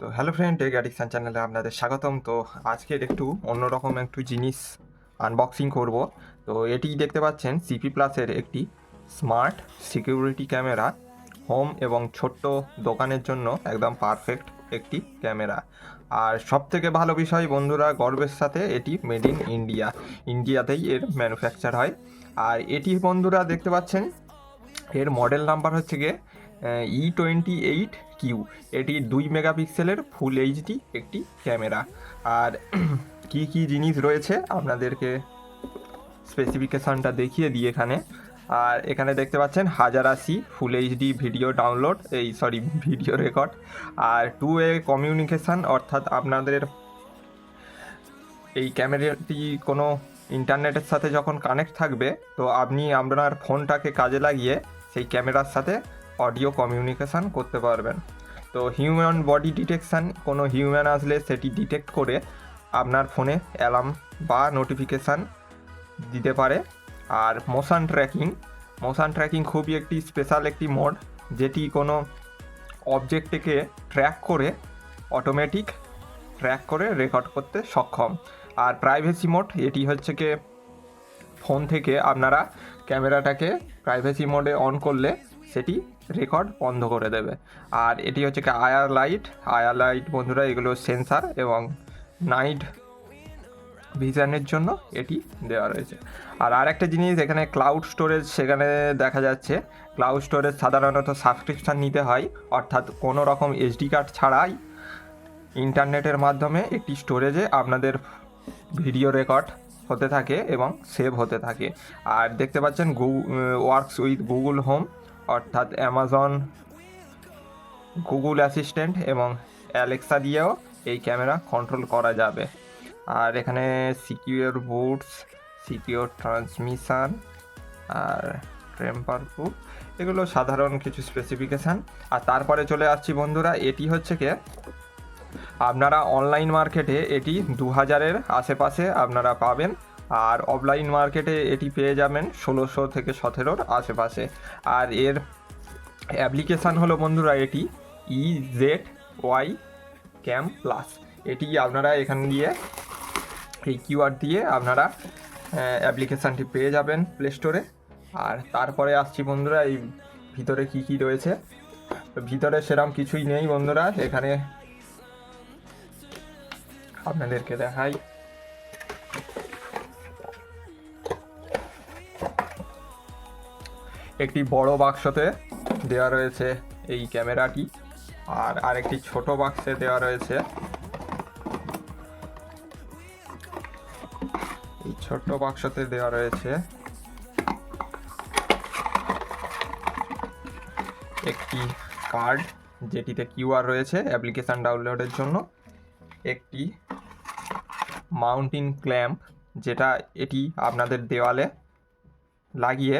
তো hello friend, take addiction চ্যানেলে আপনাদের স্বাগতম। তো আজকের একটু অন্যরকম একটু জিনিস আনবক্সিং করব। তো এটি দেখতে পাচ্ছেন সিপি প্লাসের একটি স্মার্ট সিকিউরিটি ক্যামেরা। হোম এবং ছোট্ট দোকানের জন্য একদম পারফেক্ট একটি ক্যামেরা। আর সবথেকে ভালো বিষয় বন্ধুরা, গর্বের সাথে এটি মেড ইন ইন্ডিয়া, ইন্ডিয়াতেই এর ম্যানুফ্যাকচার হয়। আর এটি বন্ধুরা দেখতে পাচ্ছেন, এর মডেল নাম্বার হচ্ছে গিয়ে E28Q। এটি 2 মেগাপিক্সেলের ফুল এইচডি একটি ক্যামেরা। আর কি কি জিনিস রয়েছে আপনাদেরকে স্পেসিফিকেশানটা দেখিয়ে দিই এখানে। আর এখানে দেখতে পাচ্ছেন 1080 full HD video download, video record. আর 2 ওয়ে কমিউনিকেশান, অর্থাৎ আপনাদের এই ক্যামেরাটি কোনো ইন্টারনেটের সাথে যখন কানেক্ট থাকবে, তো আপনি আপনার ফোনটাকে কাজে লাগিয়ে সেই ক্যামেরার সাথে অডিও কমিউনিকেশান করতে পারবেন। তো হিউম্যান বডি ডিটেকশান, কোনো হিউম্যান আসলে সেটি ডিটেক্ট করে আপনার ফোনে অ্যালার্ম বা নোটিফিকেশান দিতে পারে। আর মোশান ট্র্যাকিং খুবই একটি স্পেশাল একটি মোড, যেটি কোনো অবজেক্টকে অটোমেটিক ট্র্যাক করে রেকর্ড করতে সক্ষম। আর প্রাইভেসি মোড, এটি হচ্ছে কি ফোন থেকে আপনারা ক্যামেরাটাকে প্রাইভেসি মোডে অন করলে সেটি রেকর্ড বন্ধ করে দেবে। আর এটি হচ্ছে কি আয়ার লাইট বন্ধুরা, এগুলো সেন্সার এবং নাইট ভিশনের জন্য এটি দেওয়া রয়েছে। আর আরেকটা জিনিস, এখানে ক্লাউড স্টোরেজ সেখানে দেখা যাচ্ছে। ক্লাউড স্টোরেজ সাধারণত সাবস্ক্রিপশান নিতে হয়, অর্থাৎ কোনো রকম এসডি কার্ড ছাড়াই ইন্টারনেটের মাধ্যমে একটি স্টোরেজে আপনাদের ভিডিও রেকর্ড হতে থাকে এবং সেভ হতে থাকে। আর দেখতে পাচ্ছেন ওয়ার্কস উইথ গুগল হোম, অর্থাৎ অ্যামাজন, গুগল অ্যাসিস্ট্যান্ট এবং অ্যালেক্সা দিয়েও এই ক্যামেরা কন্ট্রোল করা যাবে। আর এখানে সিকিউর বুটস, সিকিউর ট্রান্সমিশন আর টেম্পার প্রুফ, এগুলো সাধারণ কিছু স্পেসিফিকেশান। আর তারপরে চলে আসছি বন্ধুরা, এটি হচ্ছে কি আপনারা অনলাইন মার্কেটে এটি 2000-এর আশেপাশে আপনারা পাবেন। আর অফলাইন মার্কেটে এটি পেয়ে যাবেন 1600 থেকে 1700-র আশেপাশে। আর এর অ্যাপ্লিকেশান হলো বন্ধুরা এটি EZY ক্যাম প্লাস। এটি আপনারা এখান দিয়ে এই কিউআর দিয়ে আপনারা অ্যাপ্লিকেশানটি পেয়ে যাবেন প্লে স্টোরে। আর তারপরে আসছি বন্ধুরা, এই ভিতরে কি কি রয়েছে। তো ভিতরে সেরকম কিছুই নেই বন্ধুরা, এখানে আপনাদেরকে দেখাই। একটি বড় বাক্সতে দেওয়া রয়েছে এই ক্যামেরাটি, আর আরেকটি ছোট বাক্সে দেওয়া রয়েছে এই ছোট্ট বাক্সতে দেওয়া রয়েছে একটি কার্ড, যেটিতে কিউআর রয়েছে অ্যাপ্লিকেশান ডাউনলোডের জন্য। একটি মাউন্টিং ক্ল্যাম্প, যেটা এটি আপনাদের দেওয়ালে লাগিয়ে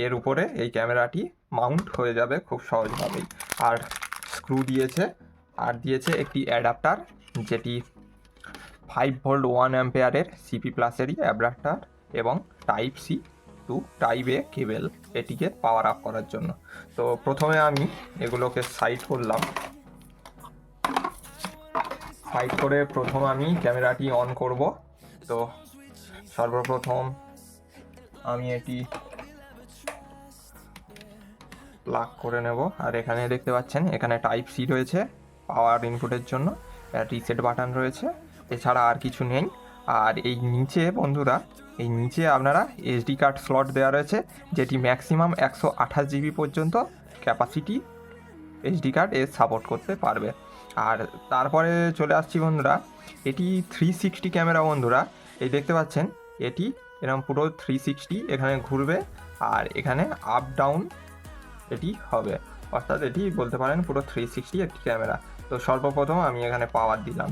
এর উপরে এই ক্যামেরাটি মাউন্ট হয়ে যাবে খুব সহজভাবেই। আর স্ক্রু দিয়েছে, আর দিয়েছে একটি অ্যাডাপ্টার, যেটি 5V 1 অ্যাম্পেয়ারের সিপি প্লাসেরই অ্যাডাপ্টার এবং টাইপ সি টু টাইপ এ কেবেল, এটিকে পাওয়ার আপ করার জন্য। তো প্রথমে আমি এগুলোকে সাইড করলাম। সাইড করে প্রথম আমি ক্যামেরাটি অন করব। তো সর্বপ্রথম আমি এটি প্লাগ করে নেব। আর এখানে দেখতে পাচ্ছেন এখানে টাইপ সি রয়েছে পাওয়ার ইনপুটের জন্য, রিসেট বাটন রয়েছে, এছাড়া আর কিছু নেই। আর এই নিচে বন্ধুরা, এই নিচে আপনারা এসডি কার্ড স্লট দেওয়া রয়েছে, যেটি ম্যাক্সিমাম 128 জিবি পর্যন্ত ক্যাপাসিটি এসডি কার্ড এর সাপোর্ট করতে পারবে। আর তারপরে চলে আসছি বন্ধুরা, এটি 360 ক্যামেরা বন্ধুরা। এই দেখতে পাচ্ছেন এটি এরকম পুরো 360 এখানে ঘুরবে, আর এখানে আপ ডাউন এটি হবে, অর্থাৎ এটি বলতে পারেন পুরো 360 একটি ক্যামেরা। তো সর্বপ্রথম আমি এখানে পাওয়ার দিলাম।